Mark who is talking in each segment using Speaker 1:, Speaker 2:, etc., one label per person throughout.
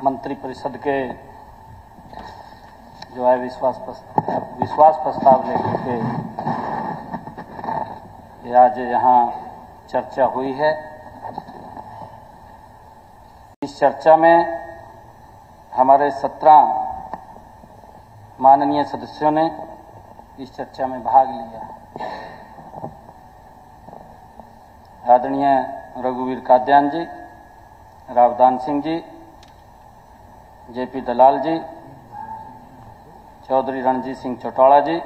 Speaker 1: मंत्रिपरिषद के जो है विश्वास प्रस्ताव लेकर के ये आज यहाँ चर्चा हुई है। इस चर्चा में हमारे 17 माननीय सदस्यों ने इस चर्चा में भाग लिया। आदरणीय रघुवीर काद्यान जी, रावदान सिंह जी, जेपी दलाल जी, चौधरी रणजीत सिंह चौटाला जी,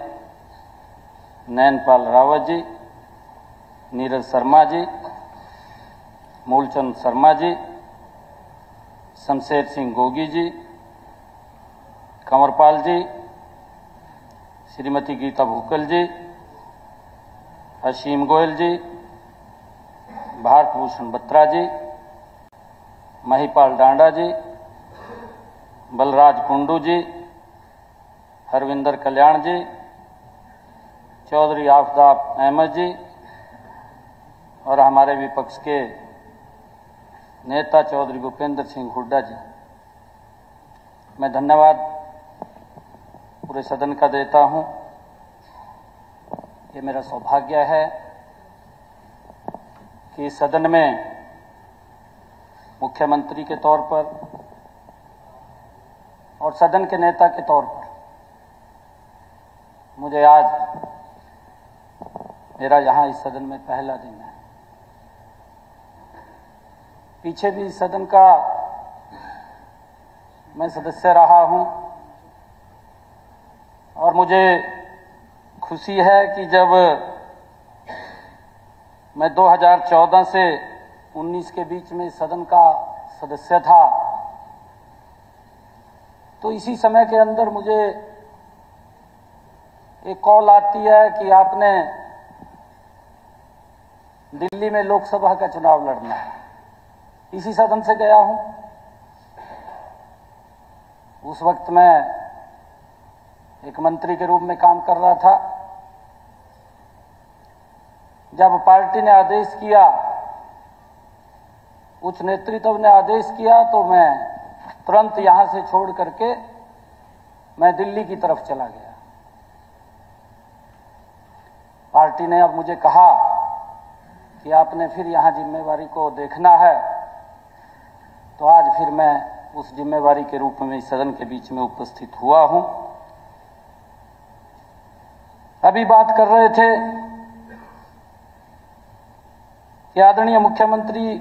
Speaker 1: नैनपाल रावत जी, नीरज शर्मा जी, मूलचंद शर्मा जी, शमशेर सिंह गोगी जी, कंवरपाल जी, श्रीमती गीता भूकल जी, असीम गोयल जी, भारत भूषण बत्रा जी, महिपाल डांडा जी, बलराज कुंडू जी, हरविंदर कल्याण जी, चौधरी आफताब अहमद जी और हमारे विपक्ष के नेता चौधरी भूपेंद्र सिंह हुड्डा जी। मैं धन्यवाद पूरे सदन का देता हूं। ये मेरा सौभाग्य है कि इस सदन में मुख्यमंत्री के तौर पर और सदन के नेता के तौर पर मुझे आज मेरा यहाँ इस सदन में पहला दिन है। पीछे भी इस सदन का मैं सदस्य रहा हूं और मुझे खुशी है कि जब मैं 2014 से 19 के बीच में सदन का सदस्य था तो इसी समय के अंदर मुझे एक कॉल आती है कि आपने दिल्ली में लोकसभा का चुनाव लड़ना है। इसी सदन से गया हूं। उस वक्त मैं एक मंत्री के रूप में काम कर रहा था। जब पार्टी ने आदेश किया, उच्च नेतृत्व ने आदेश किया तो मैं तुरंत यहां से छोड़ करके मैं दिल्ली की तरफ चला गया। पार्टी ने अब मुझे कहा कि आपने फिर यहां जिम्मेवारी को देखना है, तो आज फिर मैं उस जिम्मेवारी के रूप में इस सदन के बीच में उपस्थित हुआ हूं। अभी बात कर रहे थे कि आदरणीय मुख्यमंत्री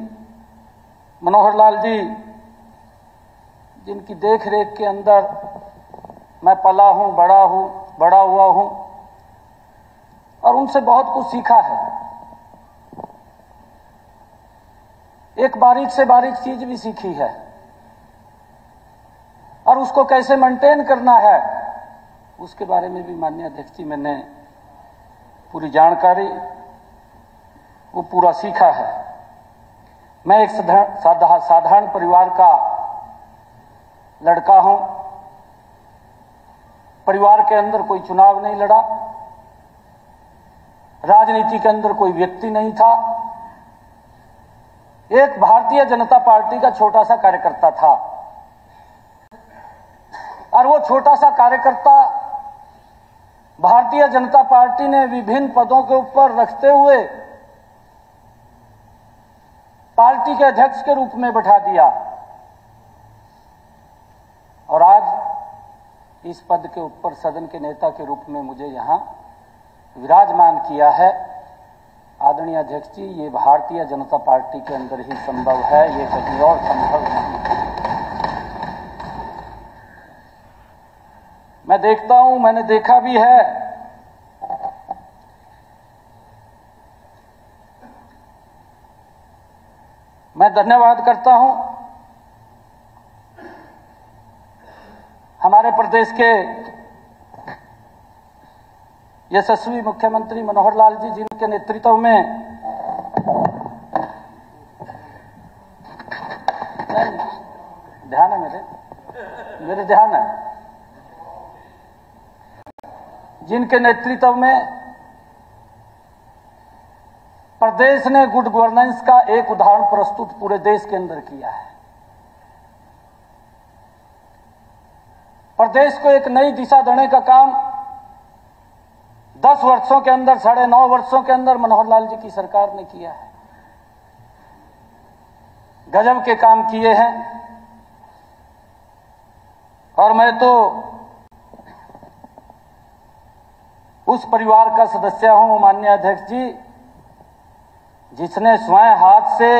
Speaker 1: मनोहर लाल जी, जिनकी देख रेख के अंदर मैं पला हूं, बड़ा हुआ हूं और उनसे बहुत कुछ सीखा है। एक बारीक से बारीक चीज भी सीखी है और उसको कैसे मेंटेन करना है उसके बारे में भी माननीय अध्यक्ष जी मैंने पूरी जानकारी वो पूरा सीखा है। मैं एक साधारण परिवार का लड़का हूं। परिवार के अंदर कोई चुनाव नहीं लड़ा, राजनीति के अंदर कोई व्यक्ति नहीं था। एक भारतीय जनता पार्टी का छोटा सा कार्यकर्ता था और वो छोटा सा कार्यकर्ता भारतीय जनता पार्टी ने विभिन्न पदों के ऊपर रखते हुए पार्टी के अध्यक्ष के रूप में बैठा दिया और आज इस पद के ऊपर सदन के नेता के रूप में मुझे यहां विराजमान किया है। आदरणीय अध्यक्ष जी, ये भारतीय जनता पार्टी के अंदर ही संभव है, ये कहीं और संभव नहीं। मैं देखता हूं, मैंने देखा भी है मैं धन्यवाद करता हूं हमारे प्रदेश के यशस्वी मुख्यमंत्री मनोहर लाल जी, जिनके नेतृत्व में ध्यान है मेरे ध्यान है, जिनके नेतृत्व में प्रदेश ने गुड गवर्नेंस का एक उदाहरण प्रस्तुत पूरे देश के अंदर किया है। प्रदेश को एक नई दिशा देने का काम 10 वर्षों के अंदर, 9.5 वर्षों के अंदर मनोहर लाल जी की सरकार ने किया है। गजब के काम किए हैं। और मैं तो उस परिवार का सदस्य हूं, माननीय अध्यक्ष जी, जिसने स्वयं हाथ से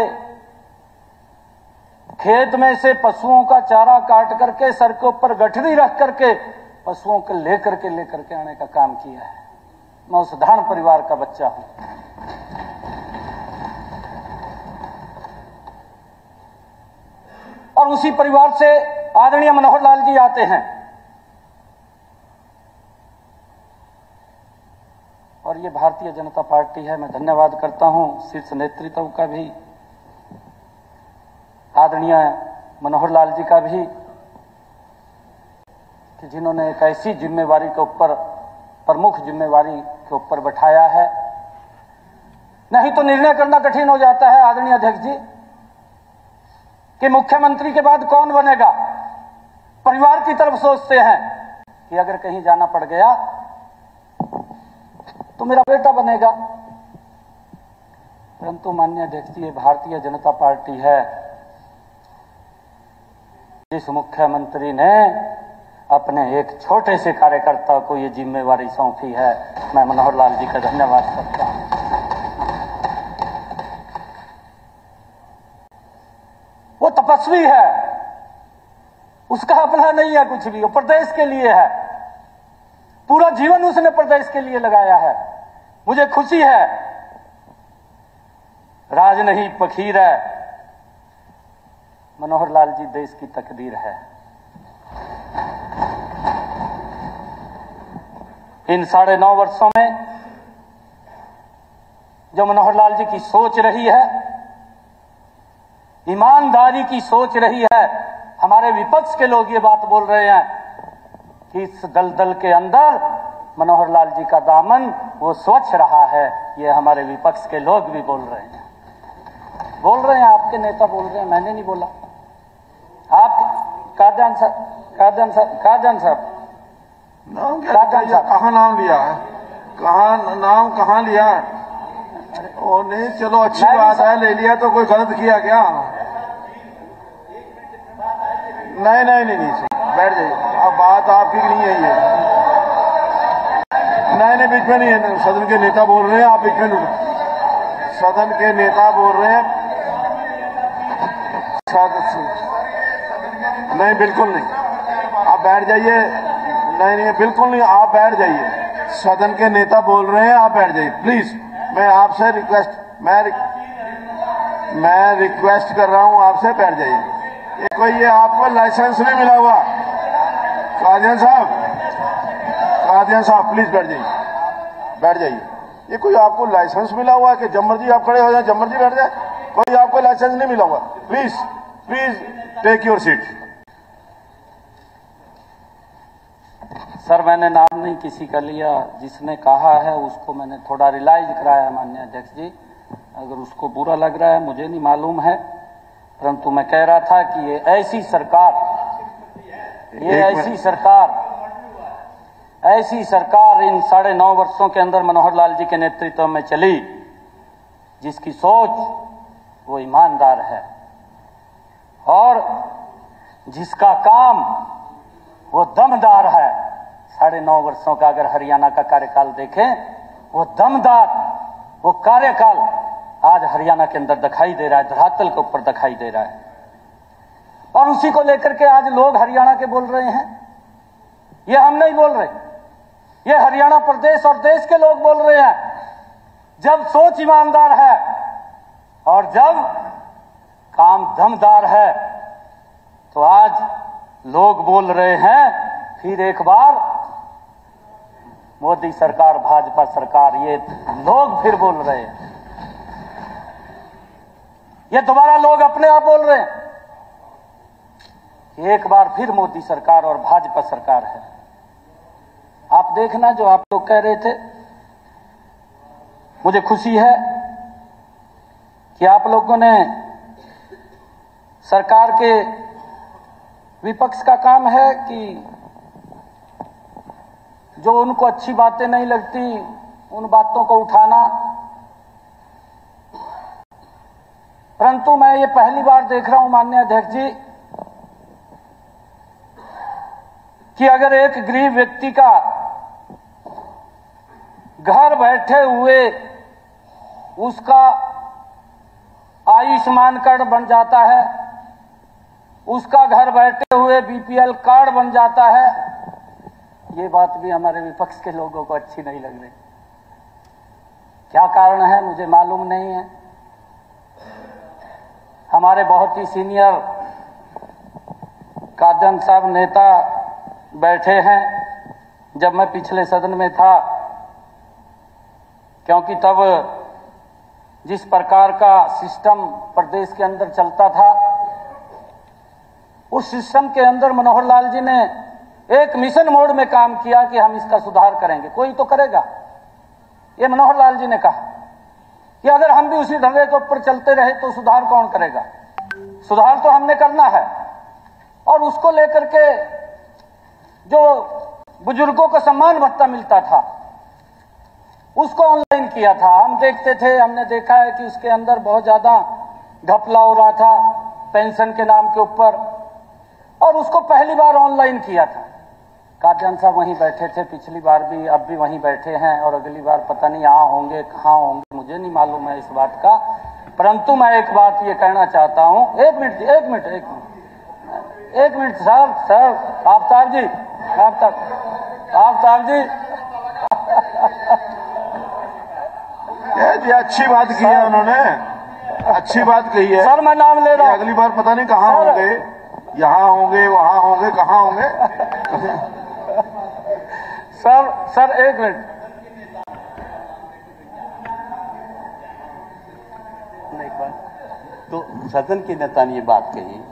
Speaker 1: खेत में से पशुओं का चारा काट करके सर के ऊपर गठरी रख करके पशुओं को लेकर के आने का काम किया है। मैं उस साधारण परिवार का बच्चा हूं। और उसी परिवार से आदरणीय मनोहर लाल जी आते हैं। और ये भारतीय जनता पार्टी है। मैं धन्यवाद करता हूं शीर्ष नेतृत्व का भी, आदरणीय मनोहर लाल जी का भी, कि जिन्होंने एक ऐसी जिम्मेवारी के ऊपर, प्रमुख जिम्मेवारी के ऊपर बैठाया है। नहीं तो निर्णय करना कठिन हो जाता है आदरणीय अध्यक्ष जी कि मुख्यमंत्री के बाद कौन बनेगा। परिवार की तरफ सोचते हैं कि अगर कहीं जाना पड़ गया तो मेरा बेटा बनेगा। परंतु माननीय अध्यक्ष जी, ये भारतीय जनता पार्टी है। जिस मुख्यमंत्री ने अपने एक छोटे से कार्यकर्ता को ये जिम्मेवारी सौंपी है, मैं मनोहर लाल जी का धन्यवाद करता हूं। वो तपस्वी है, उसका अपना नहीं है कुछ भी, वो प्रदेश के लिए है। पूरा जीवन उसने प्रदेश के लिए लगाया है। मुझे खुशी है, राज नहीं फकीर है, मनोहर लाल जी देश की तकदीर है। इन 9.5 वर्षों में जो मनोहर लाल जी की सोच रही है, ईमानदारी की सोच रही है। हमारे विपक्ष के लोग ये बात बोल रहे हैं कि इस दलदल के अंदर मनोहर लाल जी का दामन वो स्वच्छ रहा है। ये हमारे विपक्ष के लोग भी बोल रहे हैं, आपके नेता बोल रहे हैं, मैंने नहीं बोला। आप कादयान साहब
Speaker 2: नाम क्या, कहाँ नाम लिया है, कहाँ लिया है? ओ नहीं, चलो अच्छी बात है, ले लिया तो कोई गलत किया क्या? नहीं, बैठ जाइए। अब बात आपकी नहीं है ये। नहीं, बीच में नहीं है। सदन के नेता बोल रहे हैं, आप बीच में सदन के नेता बोल रहे हैं। नहीं, बिल्कुल नहीं, आप बैठ जाइए। नहीं, बिल्कुल नहीं, आप बैठ जाइए। सदन के नेता बोल रहे हैं, आप बैठ जाइए प्लीज। मैं आपसे मैं रिक्वेस्ट कर रहा हूं आपसे, बैठ जाइए। ये आपको लाइसेंस नहीं मिला हुआ। कादियान साहब प्लीज बैठ जाइए। ये कोई आपको लाइसेंस मिला हुआ है कि जब मर्जी आप खड़े हो जाए, जब मर्जी बैठ जाए? कोई आपको लाइसेंस नहीं मिला हुआ। Please take your seat.
Speaker 1: Sir, मैंने नाम नहीं किसी का लिया, जिसने कहा है उसको मैंने थोड़ा रियलाइज कराया माननीय अध्यक्ष जी। अगर उसको बुरा लग रहा है मुझे नहीं मालूम है, परंतु मैं कह रहा था कि ये ऐसी सरकार इन 9.5 वर्षों के अंदर मनोहर लाल जी के नेतृत्व में चली, जिसकी सोच वो ईमानदार है और जिसका काम वो दमदार है। 9.5 वर्षों का अगर हरियाणा का कार्यकाल देखें, वो दमदार, वो कार्यकाल आज हरियाणा के अंदर दिखाई दे रहा है, धरातल के ऊपर दिखाई दे रहा है। और उसी को लेकर के आज लोग हरियाणा के बोल रहे हैं। ये हम नहीं बोल रहे, ये हरियाणा प्रदेश और देश के लोग बोल रहे हैं। जब सोच ईमानदार है और जब काम दमदार है, तो आज लोग बोल रहे हैं फिर एक बार मोदी सरकार, भाजपा सरकार, ये लोग फिर बोल रहे हैं। ये दोबारा लोग अपने आप बोल रहे हैं, एक बार फिर मोदी सरकार और भाजपा सरकार है। आप देखना, जो आप लोग कह रहे थे, मुझे खुशी है कि आप लोगों ने सरकार के, विपक्ष का काम है कि जो उनको अच्छी बातें नहीं लगती उन बातों को उठाना। परंतु मैं ये पहली बार देख रहा हूं माननीय अध्यक्ष जी कि अगर एक गरीब व्यक्ति का घर बैठे हुए उसका आयुष्मान कार्ड बन जाता है, उसका घर बैठे हुए बीपीएल कार्ड बन जाता है, ये बात भी हमारे विपक्ष के लोगों को अच्छी नहीं लग रही। क्या कारण है मुझे मालूम नहीं है। हमारे बहुत ही सीनियर कादन साहब नेता बैठे हैं। जब मैं पिछले सदन में था, क्योंकि तब जिस प्रकार का सिस्टम प्रदेश के अंदर चलता था, उस सिस्टम के अंदर मनोहर लाल जी ने एक मिशन मोड में काम किया कि हम इसका सुधार करेंगे, कोई तो करेगा। ये मनोहर लाल जी ने कहा कि अगर हम भी उसी ढंगे के ऊपर चलते रहे तो सुधार कौन करेगा। सुधार तो हमने करना है। और उसको लेकर के जो बुजुर्गों को सम्मान भत्ता मिलता था उसको ऑनलाइन किया था। हम देखते थे, हमने देखा है कि उसके अंदर बहुत ज्यादा घपला हो रहा था पेंशन के नाम के ऊपर, और उसको पहली बार ऑनलाइन किया था। कादयान साहब वहीं बैठे थे पिछली बार भी, अब भी वहीं बैठे हैं, और अगली बार पता नहीं यहाँ होंगे कहाँ होंगे, मुझे नहीं मालूम है इस बात का। परंतु मैं एक बात ये कहना चाहता हूँ। एक मिनट सर आफ्ताब जी, आफ्ताब जी
Speaker 2: जी अच्छी बात की है उन्होंने, अच्छी बात कही है
Speaker 1: सर। मैं नाम ले रहा हूँ,
Speaker 2: अगली बार पता नहीं कहाँ होंगे, यहाँ होंगे, वहाँ होंगे, कहाँ होंगे।
Speaker 1: सर एक मिनट,
Speaker 3: तो सदन के नेता ने ये बात कही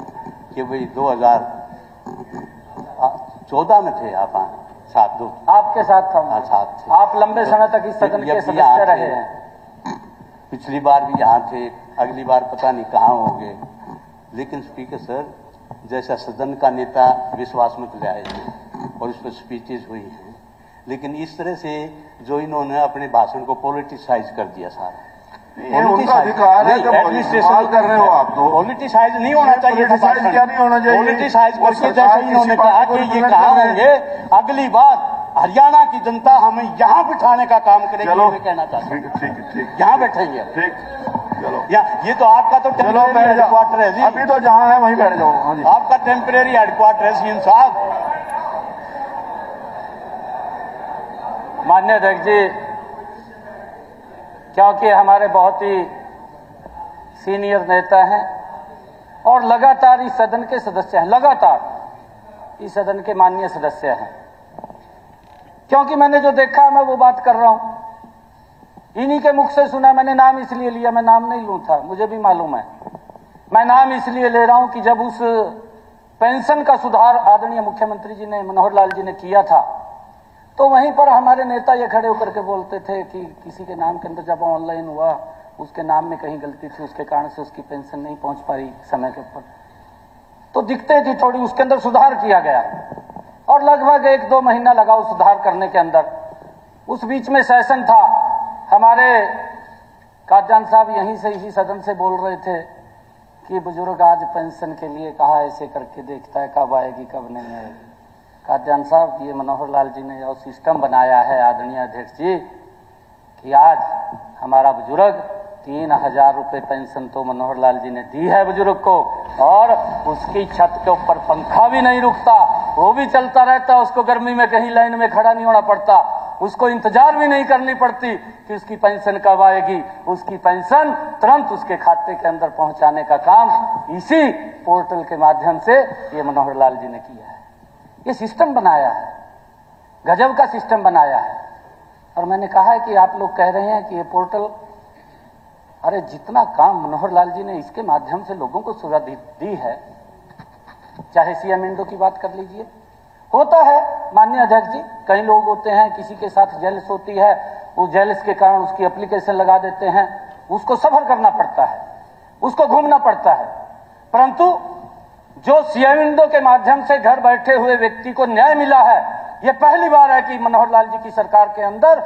Speaker 3: कि भाई 2014 में थे आप, साथ दो
Speaker 1: आपके साथ था,
Speaker 3: साथ थे
Speaker 1: आप लंबे समय तक इस सदन के सदस्य रहे हैं।
Speaker 3: पिछली बार भी यहाँ थे, अगली बार पता नहीं कहाँ होंगे। लेकिन स्पीकर सर जैसा सदन का नेता विश्वास मत ले आए और उस पर स्पीचेज हुई हैं, लेकिन इस तरह से जो इन्होंने अपने भाषण को पॉलिटिसाइज कर दिया सारा।
Speaker 2: उनका अधिकार है, एडमिनिस्ट्रेशन कर रहे हो आप तो।
Speaker 3: पॉलिटिसाइज नहीं होना चाहिए,
Speaker 2: पॉलिटिसाइज क्या नहीं होना चाहिए,
Speaker 3: पॉलिटिसाइज करके जैसे इन्होंने कहा कि ये कहाँ होंगे, अगली बार हरियाणा की जनता हमें यहाँ बिठाने का काम करेगी। मैं कहना चाहता हूँ
Speaker 2: ठीक
Speaker 3: यहाँ बैठेंगे,
Speaker 2: ठीक, चलो
Speaker 3: ये तो आपका तो टेम्परेरी हेडक्वार्टर है जी,
Speaker 2: अभी तो जहाँ है वहीं बैठ जाओ। हाँ जी,
Speaker 3: आपका टेम्परेरी हेडक्वार्टर है सीएम साहब।
Speaker 1: माननीय अध्यक्ष जी, क्योंकि हमारे बहुत ही सीनियर नेता हैं और लगातार इस सदन के सदस्य हैं, लगातार इस सदन के माननीय सदस्य हैं, क्योंकि मैंने जो देखा मैं वो बात कर रहा हूं, इन्हीं के मुख से सुना। मैंने नाम इसलिए लिया, मैं नाम नहीं लूं था, मुझे भी मालूम है। मैं नाम इसलिए ले रहा हूं कि जब उस पेंशन का सुधार आदरणीय मुख्यमंत्री जी ने, मनोहर लाल जी ने किया था, तो वहीं पर हमारे नेता ये खड़े होकर के बोलते थे कि किसी के नाम के अंदर जब ऑनलाइन हुआ उसके नाम में कहीं गलती थी, उसके कारण से उसकी पेंशन नहीं पहुंच पा रही समय के ऊपर, तो दिक्कतें थी थोड़ी, उसके अंदर सुधार किया गया और लगभग 1-2 महीना लगा उस सुधार करने के अंदर। उस बीच में सेशन था, हमारे कादयान साहब यहीं से इसी सदन से बोल रहे थे कि बुजुर्ग आज पेंशन के लिए कहा, ऐसे करके देखता है कब आएगी कब नहीं आएगी। कादयान साहब, ये मनोहर लाल जी ने जो सिस्टम बनाया है आदरणीय अध्यक्ष जी, कि आज हमारा बुजुर्ग 3000 रुपये पेंशन तो मनोहर लाल जी ने दी है बुजुर्ग को, और उसकी छत के ऊपर पंखा भी नहीं रुकता, वो भी चलता रहता, उसको गर्मी में कहीं लाइन में खड़ा नहीं होना पड़ता, उसको इंतजार भी नहीं करनी पड़ती कि उसकी पेंशन कब आएगी। उसकी पेंशन तुरंत उसके खाते के अंदर पहुंचाने का काम इसी पोर्टल के माध्यम से ये मनोहर लाल जी ने किया है। ये सिस्टम बनाया है, गजब का सिस्टम बनाया है। और मैंने कहा है कि आप लोग कह रहे हैं कि ये पोर्टल, अरे जितना काम मनोहर लाल जी ने इसके माध्यम से लोगों को सुविधा दी है, चाहे सीएम इंडो की बात कर लीजिए, होता है माननीय अध्यक्ष जी, कई लोग होते हैं किसी के साथ जेलस होती है, उस जेलस के कारण उसकी एप्लीकेशन लगा देते हैं, उसको सफर करना पड़ता है, उसको घूमना पड़ता है, परंतु जो सीएम विंडो के माध्यम से घर बैठे हुए व्यक्ति को न्याय मिला है, यह पहली बार है कि मनोहर लाल जी की सरकार के अंदर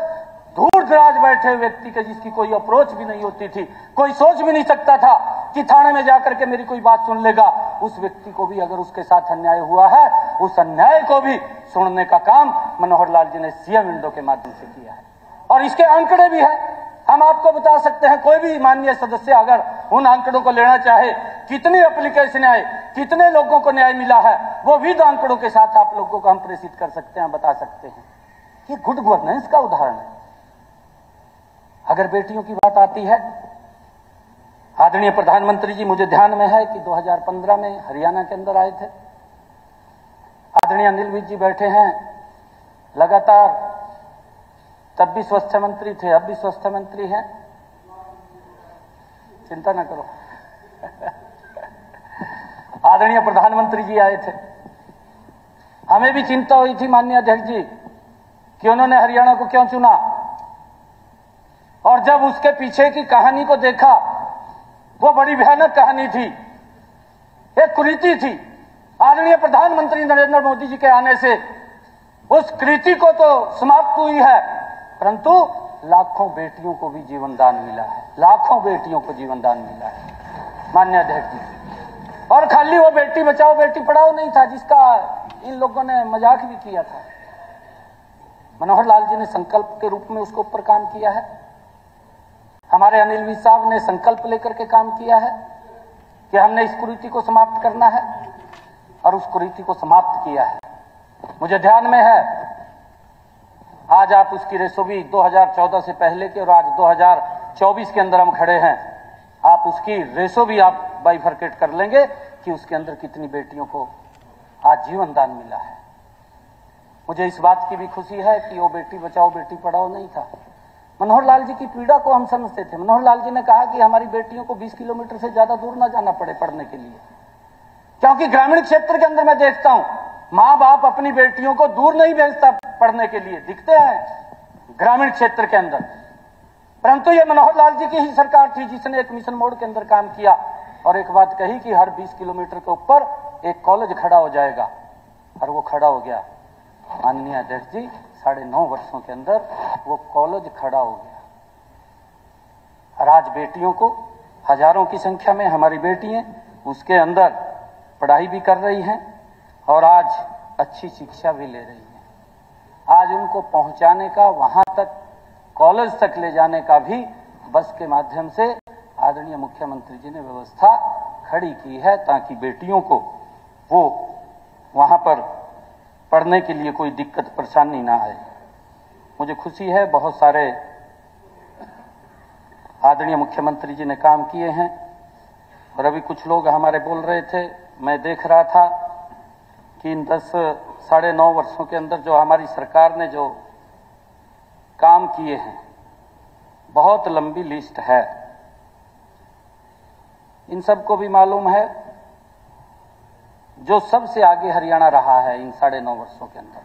Speaker 1: दूर दराज बैठे व्यक्ति के जिसकी कोई अप्रोच भी नहीं होती थी, कोई सोच भी नहीं सकता था कि थाने में जाकर के मेरी कोई बात सुन लेगा, उस व्यक्ति को भी अगर उसके साथ अन्याय हुआ है, उस अन्याय को भी सुनने का काम मनोहर लाल जी ने सीएम विंडो के माध्यम से किया है। और इसके आंकड़े भी हैं, हम आपको बता सकते हैं। कोई भी माननीय सदस्य अगर उन आंकड़ों को लेना चाहे, कितनी एप्लीकेशन आए, कितने लोगों को न्याय मिला है, वो भी तो आंकड़ों के साथ आप लोगों को हम प्रेषित कर सकते हैं, बता सकते हैं। ये गुड गवर्नेंस का उदाहरण है। अगर बेटियों की बात आती है, आदरणीय प्रधानमंत्री जी, मुझे ध्यान में है कि 2015 में हरियाणा के अंदर आए थे। आदरणीय अनिल विज जी बैठे हैं लगातार, तब भी स्वास्थ्य मंत्री थे, अब भी स्वास्थ्य मंत्री हैं, चिंता न करो। आदरणीय प्रधानमंत्री जी आए थे। हमें भी चिंता हुई थी माननीय अध्यक्ष जी कि उन्होंने हरियाणा को क्यों चुना, और जब उसके पीछे की कहानी को देखा, वो बड़ी भयानक कहानी थी, एक कुरीति थी। आदरणीय प्रधानमंत्री नरेंद्र मोदी जी के आने से उस कृति को तो समाप्त हुई है, परंतु लाखों बेटियों को भी जीवन दान मिला है, लाखों बेटियों को जीवन दान मिला है माननीय अध्यक्ष जी। और खाली वो बेटी बचाओ बेटी पढ़ाओ नहीं था, जिसका इन लोगों ने मजाक भी किया था। मनोहर लाल जी ने संकल्प के रूप में उसके ऊपर काम किया है। हमारे अनिल विज साहब ने संकल्प लेकर के काम किया है कि हमने इस कुरीति को समाप्त करना है, और उस कुरीति को समाप्त किया है। मुझे ध्यान में है, आज आप उसकी रेसोबी 2014 से पहले के और आज 2024 के अंदर हम खड़े हैं, आप उसकी रेसो भी आप बाइफरकेट कर लेंगे कि उसके अंदर कितनी बेटियों को आज जीवन दान मिला है। मुझे इस बात की भी खुशी है कि वो बेटी बचाओ बेटी पढ़ाओ नहीं था। मनोहर लाल जी की पीड़ा को हम समझते थे। मनोहर लाल जी ने कहा कि हमारी बेटियों को 20 किलोमीटर से ज्यादा दूर ना जाना पड़े पढ़ने के लिए, क्योंकि ग्रामीण क्षेत्र के अंदर मैं देखता हूं मां बाप अपनी बेटियों को दूर नहीं भेजता पढ़ने के लिए, दिखते हैं ग्रामीण क्षेत्र के अंदर। परंतु ये मनोहर लाल जी की ही सरकार थी जिसने एक मिशन मोड के अंदर काम किया और एक बात कही कि हर 20 किलोमीटर के ऊपर एक कॉलेज खड़ा हो जाएगा, और वो खड़ा हो गया। माननीय अध्यक्ष जी, 9.5 वर्षों के अंदर वो कॉलेज खड़ा हो गया, और आज बेटियों को हजारों की संख्या में हमारी बेटियां उसके अंदर पढ़ाई भी कर रही हैं और आज अच्छी शिक्षा भी ले रही हैं। आज उनको पहुंचाने का, वहां तक कॉलेज तक ले जाने का भी बस के माध्यम से आदरणीय मुख्यमंत्री जी ने व्यवस्था खड़ी की है, ताकि बेटियों को वो वहां पर पढ़ने के लिए कोई दिक्कत परेशानी ना आए। मुझे खुशी है, बहुत सारे आदरणीय मुख्यमंत्री जी ने काम किए हैं। और अभी कुछ लोग हमारे बोल रहे थे, मैं देख रहा था कि इन 10-9.5 वर्षों के अंदर जो हमारी सरकार ने जो काम किए हैं, बहुत लंबी लिस्ट है। इन सबको भी मालूम है, जो सबसे आगे हरियाणा रहा है इन 9.5 वर्षों के अंदर,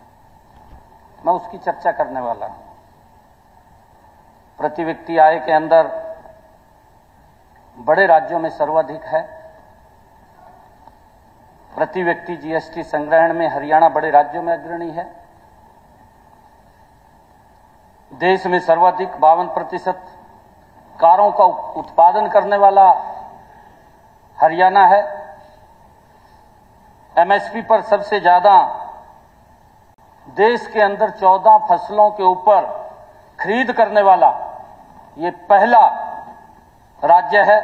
Speaker 1: मैं उसकी चर्चा करने वाला हूं। प्रति व्यक्ति आय के अंदर बड़े राज्यों में सर्वाधिक है। प्रति व्यक्ति जीएसटी संग्रहण में हरियाणा बड़े राज्यों में अग्रणी है। देश में सर्वाधिक 52% कारों का उत्पादन करने वाला हरियाणा है। एमएसपी पर सबसे ज्यादा देश के अंदर 14 फसलों के ऊपर खरीद करने वाला ये पहला राज्य है।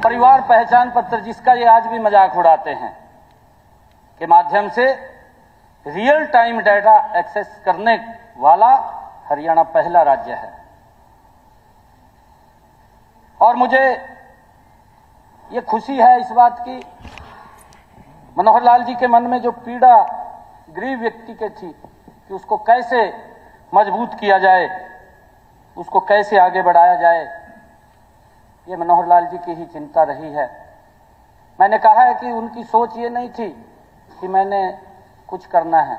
Speaker 1: परिवार पहचान पत्र, जिसका ये आज भी मजाक उड़ाते हैं, के माध्यम से रियल टाइम डाटा एक्सेस करने वाला हरियाणा पहला राज्य है। और मुझे ये खुशी है इस बात की, मनोहर लाल जी के मन में जो पीड़ा गरीब व्यक्ति के थी कि उसको कैसे मजबूत किया जाए, उसको कैसे आगे बढ़ाया जाए, ये मनोहर लाल जी की ही चिंता रही है। मैंने कहा है कि उनकी सोच ये नहीं थी कि मैंने कुछ करना है।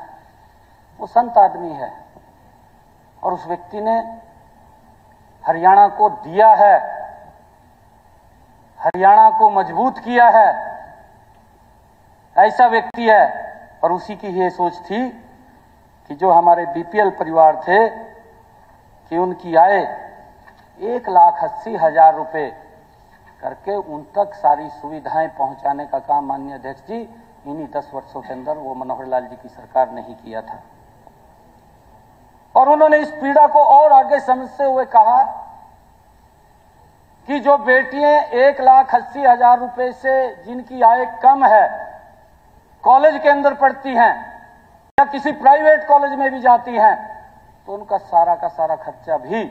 Speaker 1: वो संत आदमी है और उस व्यक्ति ने हरियाणा को दिया है। हरियाणा को मजबूत किया है, ऐसा व्यक्ति है। और उसी की ये सोच थी कि जो हमारे बीपीएल परिवार थे कि उनकी आय 1,80,000 रुपए करके उन तक सारी सुविधाएं पहुंचाने का काम माननीय अध्यक्ष जी इन्हीं 10 वर्षों के अंदर वो मनोहर लाल जी की सरकार ने ही किया था। और उन्होंने इस पीड़ा को और आगे समझते हुए कहा कि जो बेटियां 1,80,000 रुपए से जिनकी आय कम है कॉलेज के अंदर पढ़ती हैं या किसी प्राइवेट कॉलेज में भी जाती हैं, तो उनका सारा का सारा खर्चा भी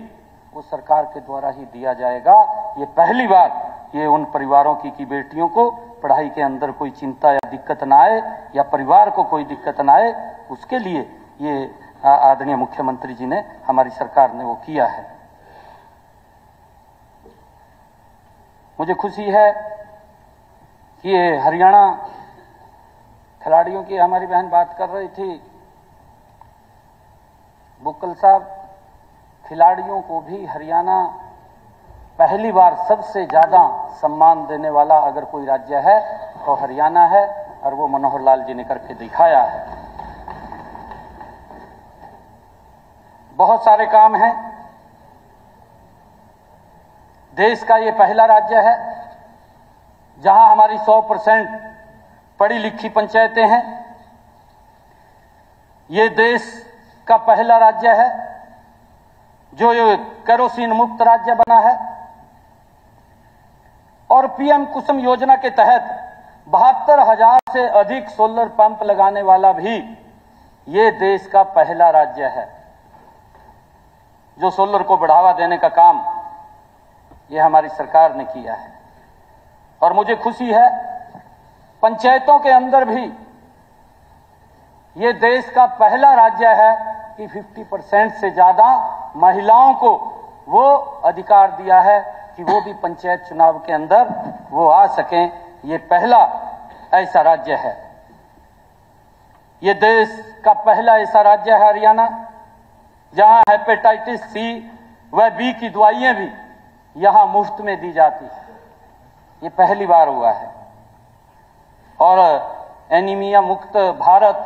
Speaker 1: वो सरकार के द्वारा ही दिया जाएगा। ये पहली बार ये उन परिवारों की कि बेटियों को पढ़ाई के अंदर कोई चिंता या दिक्कत ना आए या परिवार को कोई दिक्कत ना आए, उसके लिए ये आदरणीय मुख्यमंत्री जी ने, हमारी सरकार ने वो किया है। मुझे खुशी है कि ये हरियाणा खिलाड़ियों की हमारी बहन बात कर रही थी, बुक्कल साहब, खिलाड़ियों को भी हरियाणा पहली बार सबसे ज्यादा सम्मान देने वाला अगर कोई राज्य है तो हरियाणा है, और वो मनोहर लाल जी ने करके दिखाया है। बहुत सारे काम हैं। देश का ये पहला राज्य है जहां हमारी 100% पढ़ी लिखी पंचायतें हैं। ये देश का पहला राज्य है जो ये केरोसिन मुक्त राज्य बना है। और पीएम कुसुम योजना के तहत 72,000 से अधिक सोलर पंप लगाने वाला भी ये देश का पहला राज्य है। जो सोलर को बढ़ावा देने का काम ये हमारी सरकार ने किया है। और मुझे खुशी है पंचायतों के अंदर भी ये देश का पहला राज्य है कि 50% से ज्यादा महिलाओं को वो अधिकार दिया है कि वो भी पंचायत चुनाव के अंदर वो आ सकें। ये पहला ऐसा राज्य है। ये देश का पहला ऐसा राज्य है हरियाणा जहां हेपेटाइटिस सी व बी की दवाइयां भी यहां मुफ्त में दी जाती है। ये पहली बार हुआ है। और एनीमिया मुक्त भारत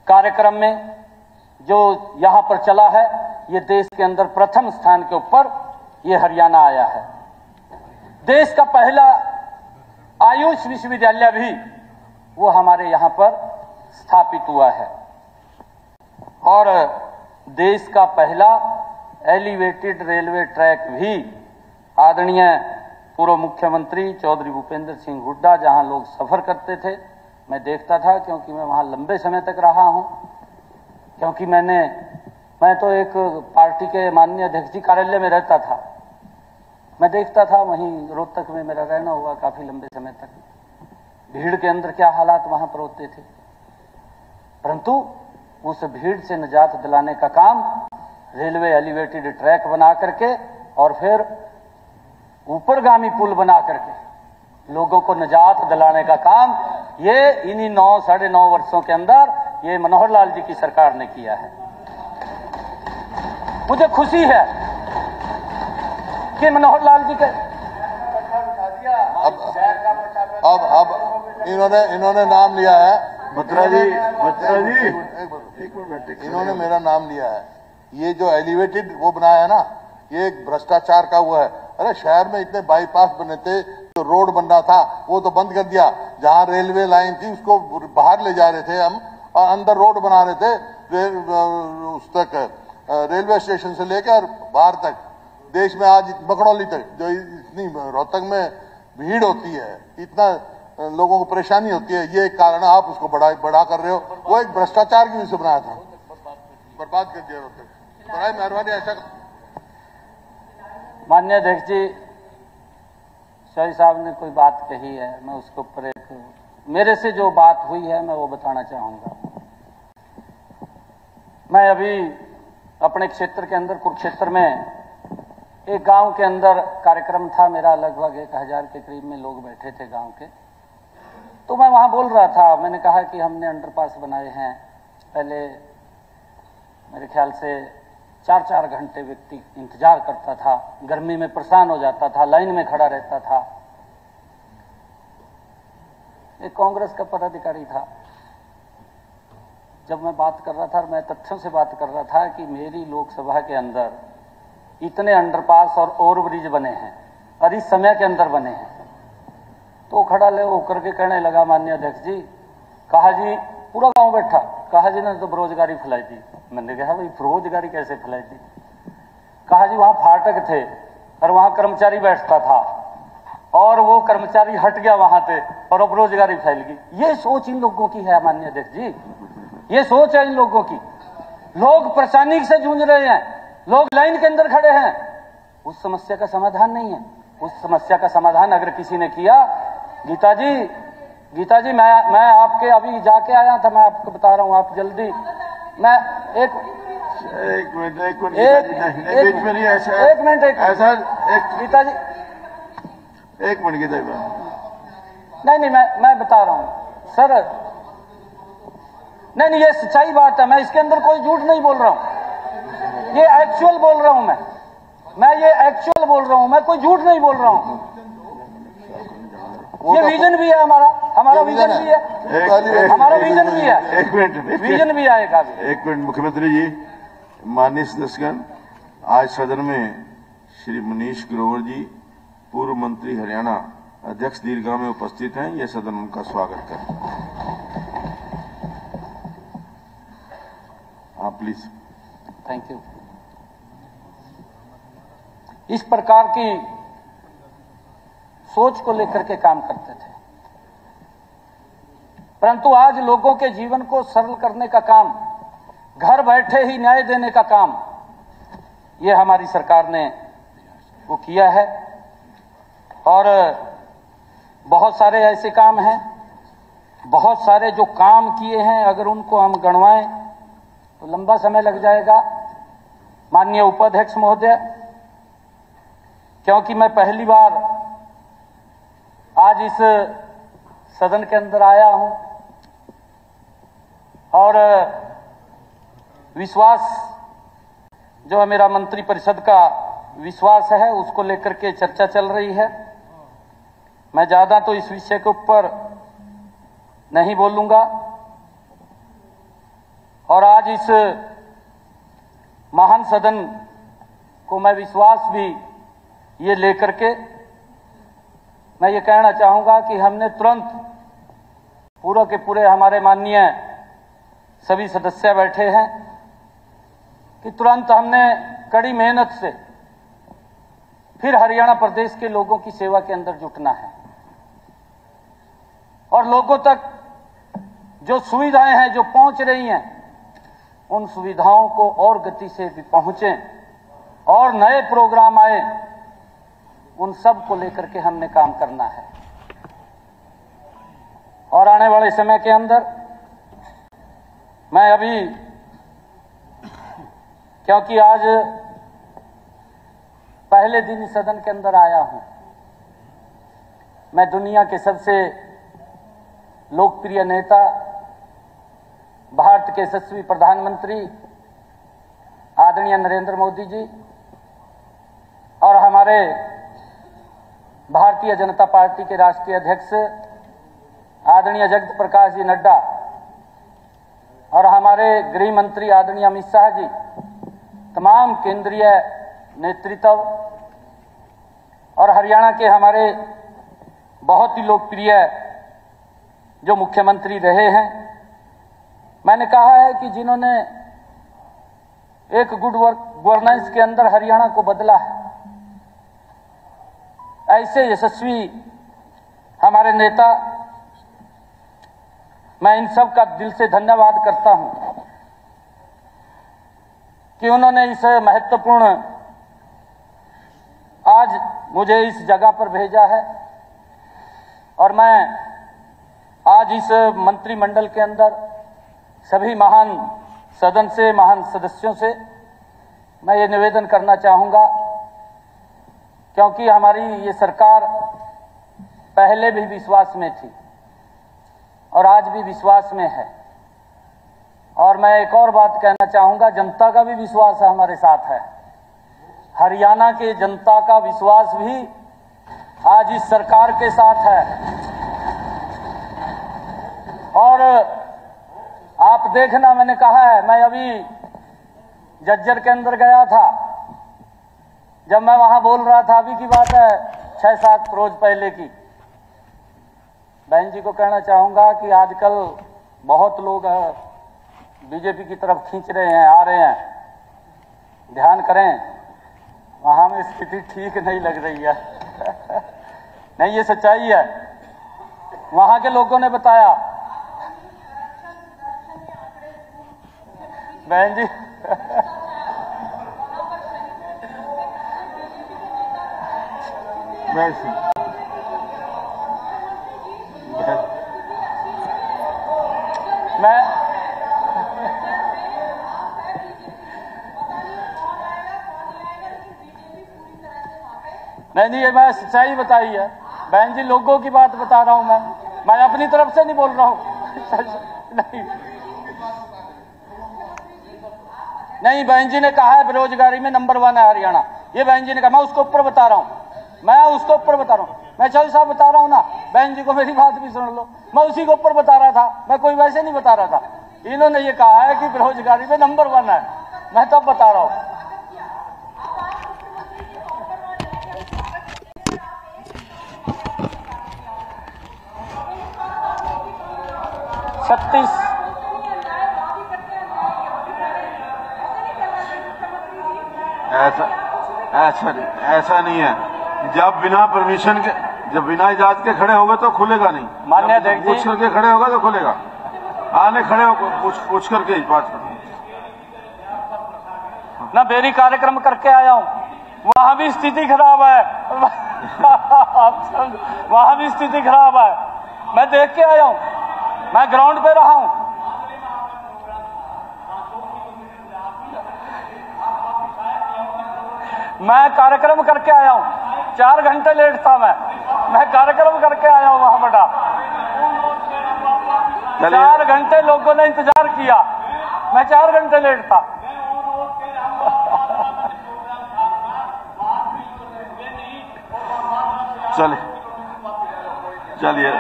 Speaker 1: कार्यक्रम में जो यहां पर चला है, ये देश के अंदर प्रथम स्थान के ऊपर ये हरियाणा आया है। देश का पहला आयुष विश्वविद्यालय भी वो हमारे यहां पर स्थापित हुआ है। और देश का पहला एलिवेटेड रेलवे ट्रैक भी आदरणीय पूर्व मुख्यमंत्री चौधरी भूपेंद्र सिंह हुड्डा जहां लोग सफर करते थे, मैं देखता था, क्योंकि मैं वहां लंबे समय तक रहा हूं। क्योंकि मैं तो एक पार्टी के माननीय अध्यक्ष जी कार्यालय में रहता था, मैं देखता था वहीं रोहतक में मेरा रहना हुआ काफी लंबे समय तक। भीड़ के अंदर क्या हालात वहां पर होते थे, परंतु उस भीड़ से निजात दिलाने का काम रेलवे एलिवेटेड ट्रैक बना करके और फिर ऊपरगामी पुल बना करके लोगों को निजात दिलाने का काम ये इन्हीं 9-9.5 वर्षों के अंदर ये मनोहर लाल जी की सरकार ने किया है। मुझे खुशी है कि मनोहर लाल जी के
Speaker 4: अब इन्होंने नाम लिया है,
Speaker 2: बत्रा जी
Speaker 4: इन्होंने मेरा नाम लिया है। ये जो एलिवेटेड वो बनाया है ना, ये एक भ्रष्टाचार का हुआ है। अरे शहर में इतने बाईपास बने थे, जो रोड बन रहा था वो तो बंद कर दिया। जहां रेलवे लाइन थी उसको बाहर ले जा रहे थे हम, और अंदर रोड बना रहे थे उस तक, रेलवे स्टेशन से लेकर बाहर तक, देश में आज बकड़ौली तक, जो इतनी रोहतक में भीड़ होती है, इतना लोगों को परेशानी होती है, ये कारण आप उसको बढ़ा कर रहे हो। वो एक भ्रष्टाचार की वजह से बनाया था, बर्बाद कर दिया रोहतक। बड़ा मेहरबानी ऐसा।
Speaker 1: माननीय अध्यक्ष जी, शाही साहब ने कोई बात कही है, मैं उसके ऊपर एक मेरे से जो बात हुई है मैं वो बताना चाहूंगा। मैं अभी अपने क्षेत्र के अंदर कुरुक्षेत्र में एक गांव के अंदर कार्यक्रम था मेरा, लगभग 1,000 के करीब में लोग बैठे थे गांव के। तो मैं वहां बोल रहा था, मैंने कहा कि हमने अंडरपास बनाए हैं। पहले मेरे ख्याल से 4-4 घंटे व्यक्ति इंतजार करता था, गर्मी में परेशान हो जाता था, लाइन में खड़ा रहता था। एक कांग्रेस का पदाधिकारी था, जब मैं बात कर रहा था और मैं तथ्यों से बात कर रहा था कि मेरी लोकसभा के अंदर इतने अंडरपास और ओवरब्रिज बने हैं और इस समय के अंदर बने हैं, तो खड़ा ले होकर के कहने लगा, माननीय अध्यक्ष जी, कहा जी पूरा गांव बैठा, कहा जी ने तो बेरोजगारी फैलाई थी। मैंने कहा भाई बेरोजगारी कैसे फैलाई थी? कहा जी वहां फाटक थे और वहां कर्मचारी बैठता था और वो कर्मचारी हट गया वहां से और अब बेरोजगारी फैल गई। ये सोच इन लोगों की है माननीय अध्यक्ष जी, ये सोच है इन लोगों की। लोग परेशानी से जूझ रहे हैं, लोग लाइन के अंदर खड़े हैं, उस समस्या का समाधान नहीं है। उस समस्या का समाधान अगर किसी ने किया, गीता जी मैं आपके अभी जाके आया था, मैं आपको बता रहा हूं, आप जल्दी मैं एक
Speaker 2: मिनट
Speaker 1: गीता जी
Speaker 2: एक मिनट गीता जी,
Speaker 1: नहीं मैं बता रहा हूं सर, नहीं ये सच्चाई बात है, मैं इसके अंदर कोई झूठ नहीं बोल रहा हूं, ये एक्चुअल बोल रहा हूं, मैं ये एक्चुअल बोल रहा हूं, मैं कोई झूठ नहीं बोल रहा हूं। ये विजन भी है हमारा विजन भी है, हमारा विजन भी है।
Speaker 2: एक मिनट
Speaker 1: विजन भी आएगा।
Speaker 2: एक मिनट मुख्यमंत्री जी, माननीय सदस्यगण, आज सदन में श्री मनीष ग्रोवर जी, पूर्व मंत्री हरियाणा, अध्यक्ष दीर्घा में उपस्थित हैं। ये सदन उनका स्वागत करें। आप प्लीज।
Speaker 1: Thank you. इस प्रकार की सोच को लेकर के काम करते थे, परंतु आज लोगों के जीवन को सरल करने का काम, घर बैठे ही न्याय देने का काम, ये हमारी सरकार ने वो किया है। और बहुत सारे ऐसे काम हैं, बहुत सारे जो काम किए हैं, अगर उनको हम गणवाएं तो लंबा समय लग जाएगा। माननीय उपाध्यक्ष महोदय, क्योंकि मैं पहली बार आज इस सदन के अंदर आया हूं और विश्वास जो है मेरा मंत्री परिषद का विश्वास है, उसको लेकर के चर्चा चल रही है। मैं ज्यादा तो इस विषय के ऊपर नहीं बोलूंगा और आज इस महान सदन को मैं विश्वास भी ये लेकर के मैं ये कहना चाहूंगा कि हमने तुरंत पूरा के पूरे हमारे माननीय सभी सदस्य बैठे हैं कि तुरंत हमने कड़ी मेहनत से फिर हरियाणा प्रदेश के लोगों की सेवा के अंदर जुटना है और लोगों तक जो सुविधाएं हैं जो पहुंच रही हैं, उन सुविधाओं को और गति से भी पहुंचे और नए प्रोग्राम आए, उन सब को लेकर के हमने काम करना है। और आने वाले समय के अंदर मैं अभी, क्योंकि आज पहले दिन इस सदन के अंदर आया हूं, मैं दुनिया के सबसे लोकप्रिय नेता, भारत के यशस्वी प्रधानमंत्री आदरणीय नरेंद्र मोदी जी और हमारे भारतीय जनता पार्टी के राष्ट्रीय अध्यक्ष आदरणीय जगत प्रकाश जी नड्डा और हमारे गृह मंत्री आदरणीय अमित शाह जी, तमाम केंद्रीय नेतृत्व और हरियाणा के हमारे बहुत ही लोकप्रिय जो मुख्यमंत्री रहे हैं, मैंने कहा है कि जिन्होंने एक गुड गवर्नेंस के अंदर हरियाणा को बदला है, ऐसे यशस्वी हमारे नेता, मैं इन सब का दिल से धन्यवाद करता हूं कि उन्होंने इस महत्वपूर्ण आज मुझे इस जगह पर भेजा है और मैं आज इस मंत्रिमंडल के अंदर सभी महान सदन से, महान सदस्यों से मैं ये निवेदन करना चाहूंगा, क्योंकि हमारी ये सरकार पहले भी विश्वास में थी और आज भी विश्वास में है। और मैं एक और बात कहना चाहूंगा, जनता का भी विश्वास हमारे साथ है। हरियाणा के जनता का विश्वास भी आज इस सरकार के साथ है। और आप देखना, मैंने कहा है, मैं अभी जज्जर के अंदर गया था, जब मैं वहां बोल रहा था, अभी की बात है 6-7 रोज पहले की। बहन जी को कहना चाहूंगा कि आजकल बहुत लोग बीजेपी की तरफ खींच रहे हैं, आ रहे हैं, ध्यान करें, वहां में स्थिति ठीक नहीं लग रही है। नहीं, ये सच्चाई है, वहां के लोगों ने बताया। बहन जी नहीं, ये मैं सच्चाई बताई है बहन जी, लोगों की बात बता रहा हूं मैं अपनी तरफ से नहीं बोल रहा हूं। नहीं, बहन जी ने कहा है बेरोजगारी में नंबर 1 है हरियाणा, ये बहन जी ने कहा, मैं उसको ऊपर बता रहा हूं, मैं चौधरी साहब बता रहा हूं ना, बहन जी को मेरी बात भी सुन लो, मैं उसी को ऊपर बता रहा था, मैं कोई वैसे नहीं बता रहा था। इन्होंने ये कहा है कि बेरोजगारी में नंबर 1 है, मैं तब बता रहा हूं।
Speaker 2: ऐसा नहीं है, जब बिना परमिशन के, जब बिना इजाजत के खड़े होगे तो खुलेगा नहीं।
Speaker 1: मान्य अध्यक्ष जी,
Speaker 2: पूछ करके खड़े होगा तो खुलेगा। आने खड़े हो, पूछ करके बात करो
Speaker 1: ना। बेरी कार्यक्रम करके आया हूं, वहां भी स्थिति खराब है। वहां भी स्थिति खराब है, मैं देख के आया हूं, मैं ग्राउंड पे रहा हूं। मैं कार्यक्रम करके आया हूं, 4 घंटे लेट था मैं कार्यक्रम करके आया हूं वहां बड़ा। 4 घंटे लोगों ने इंतजार किया, मैं 4 घंटे लेट था।
Speaker 2: चलिए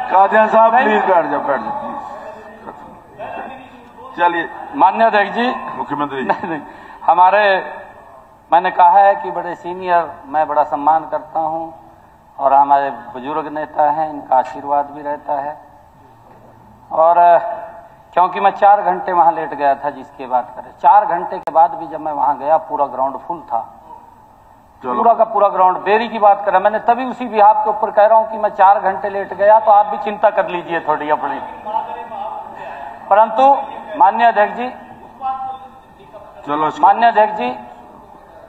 Speaker 2: कादियान साहब प्लीज बैठ जाओ। चलिए
Speaker 1: माननीय अध्यक्ष जी,
Speaker 2: मुख्यमंत्री
Speaker 1: नहीं, मैंने कहा है कि बड़े सीनियर, मैं बड़ा सम्मान करता हूं और हमारे बुजुर्ग नेता हैं, इनका आशीर्वाद भी रहता है। और क्योंकि मैं 4 घंटे वहां लेट गया था, जिसकी बात करें, 4 घंटे के बाद भी जब मैं वहां गया, पूरा ग्राउंड फुल था, पूरा का पूरा ग्राउंड। बेरी की बात करें, मैंने तभी उसी बिहाफ के ऊपर कह रहा हूं कि मैं 4 घंटे लेट गया, तो आप भी चिंता कर लीजिए थोड़ी अपनी। परंतु माननीय अध्यक्ष जी, माननीय अध्यक्ष जी,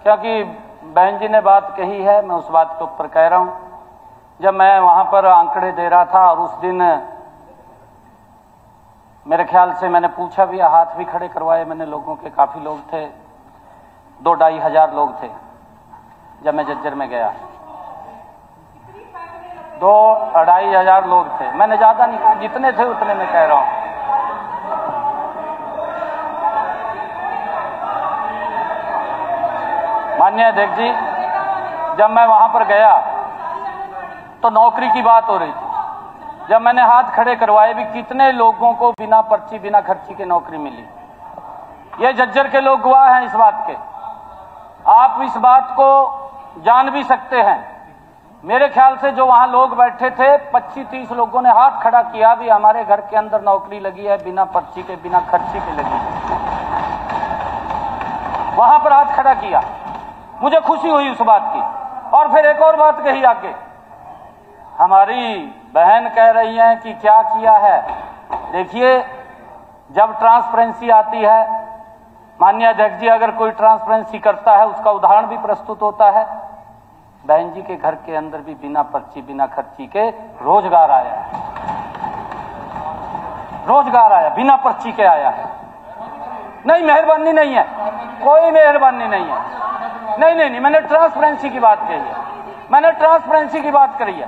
Speaker 1: क्योंकि बहन जी ने बात कही है, मैं उस बात के ऊपर कह रहा हूं। जब मैं वहां पर आंकड़े दे रहा था, और उस दिन मेरे ख्याल से मैंने पूछा भी, हाथ भी खड़े करवाए मैंने लोगों के, काफी लोग थे, 2-2.5 हजार लोग थे जब मैं जज्जर में गया। 2-2.5 हजार लोग थे, मैंने ज्यादा नहीं कहा, जितने थे उतने में कह रहा हूं। माननीय अध्यक्ष जी, जब मैं वहां पर गया तो नौकरी की बात हो रही थी। जब मैंने हाथ खड़े करवाए भी, कितने लोगों को बिना पर्ची बिना खर्ची के नौकरी मिली। ये जज्जर के लोग गवाह हैं इस बात के, आप इस बात को जान भी सकते हैं। मेरे ख्याल से जो वहां लोग बैठे थे, 25-30 लोगों ने हाथ खड़ा किया भी, हमारे घर के अंदर नौकरी लगी है, बिना पर्ची के बिना खर्ची के लगी है। वहां पर हाथ खड़ा किया, मुझे खुशी हुई उस बात की। और फिर एक और बात कही आगे, हमारी बहन कह रही हैं कि क्या किया है। देखिए, जब ट्रांसपेरेंसी आती है, माननीय अध्यक्ष जी, अगर कोई ट्रांसपेरेंसी करता है, उसका उदाहरण भी प्रस्तुत होता है। बहन जी के घर के अंदर भी बिना पर्ची बिना खर्ची के रोजगार आया है, रोजगार आया, बिना पर्ची के आया है। नहीं, मेहरबानी नहीं है, कोई मेहरबानी नहीं है। नहीं, मैंने ट्रांसपेरेंसी की बात कही है, मैंने ट्रांसपेरेंसी की बात करी है,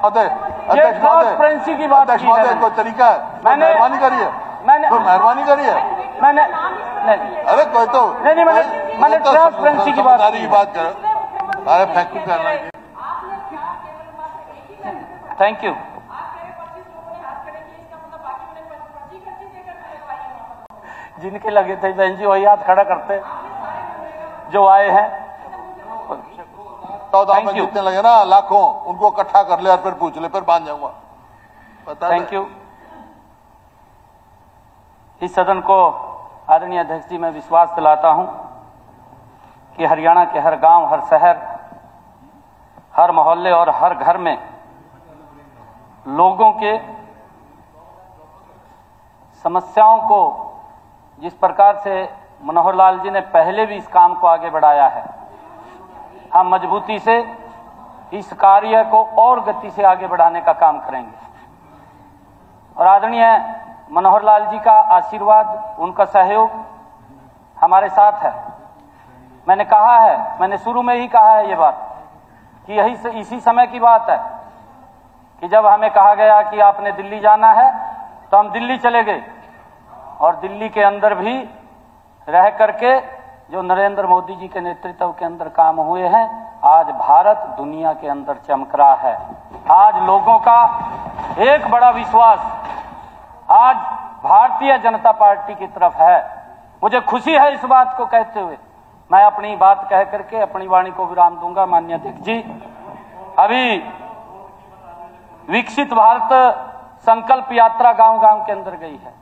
Speaker 1: ये ट्रांसपेरेंसी की बात की है।
Speaker 4: कोई तरीका है, मैंने मेहरबानी करी है, मेहरबानी करी है,
Speaker 1: मैंने नहीं,
Speaker 4: अरे कोई तो
Speaker 1: नहीं, मैंने ट्रांसपेरेंसी की बात
Speaker 4: करो। अरे फैक्ट्री करना चाहिए।
Speaker 1: Thank you. जिनके लगे थे बहन जी वही हाथ खड़ा करते जो आए हैं।
Speaker 4: चौदह में जितने लगे ना लाखों, उनको इकट्ठा कर ले और फिर पूछ ले, फिर बांध जाऊंगा।
Speaker 1: Thank you. इस सदन को आदरणीय अध्यक्ष जी मैं विश्वास दिलाता हूं कि हरियाणा के हर गांव, हर शहर, हर मोहल्ले और हर घर में लोगों के समस्याओं को जिस प्रकार से मनोहर लाल जी ने पहले भी इस काम को आगे बढ़ाया है, हम मजबूती से इस कार्य को और गति से आगे बढ़ाने का काम करेंगे। और आदरणीय मनोहर लाल जी का आशीर्वाद, उनका सहयोग हमारे साथ है। मैंने कहा है, मैंने शुरू में ही कहा है ये बात कि इसी समय की बात है कि जब हमें कहा गया कि आपने दिल्ली जाना है तो हम दिल्ली चले गए और दिल्ली के अंदर भी रह करके जो नरेंद्र मोदी जी के नेतृत्व के अंदर काम हुए हैं, आज भारत दुनिया के अंदर चमक रहा है। आज लोगों का एक बड़ा विश्वास आज भारतीय जनता पार्टी की तरफ है। मुझे खुशी है इस बात को कहते हुए। मैं अपनी बात कह करके अपनी वाणी को विराम दूंगा। माननीय अध्यक्ष जी, अभी विकसित भारत संकल्प यात्रा गांव-गांव के अंदर गई है।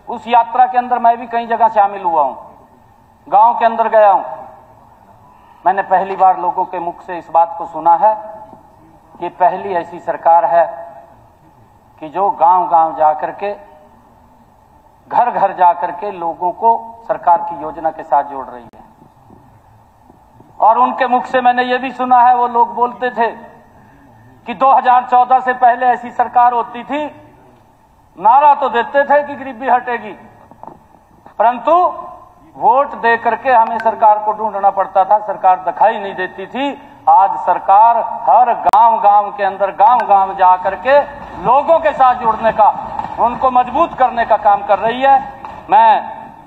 Speaker 1: उस यात्रा के अंदर मैं भी कई जगह शामिल हुआ हूं, गांव के अंदर गया हूं। मैंने पहली बार लोगों के मुख से इस बात को सुना है कि पहली ऐसी सरकार है कि जो गांव-गांव जाकर के, घर-घर जाकर के लोगों को सरकार की योजना के साथ जोड़ रही है। और उनके मुख से मैंने ये भी सुना है, वो लोग बोलते थे कि 2014 से पहले ऐसी सरकार होती थी, नारा तो देते थे कि गरीबी हटेगी, परंतु वोट दे करके हमें सरकार को ढूंढना पड़ता था, सरकार दिखाई नहीं देती थी। आज सरकार हर गांव-गांव के अंदर, गांव-गांव जा करके लोगों के साथ जुड़ने का, उनको मजबूत करने का काम कर रही है। मैं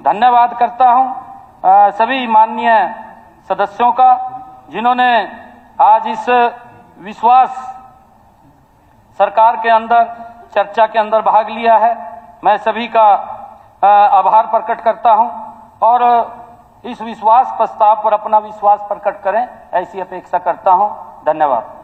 Speaker 1: धन्यवाद करता हूं सभी माननीय सदस्यों का जिन्होंने आज इस विश्वास सरकार के अंदर चर्चा के अंदर भाग लिया है। मैं सभी का आभार प्रकट करता हूं और इस विश्वास प्रस्ताव पर अपना विश्वास प्रकट करें ऐसी अपेक्षा करता हूं। धन्यवाद।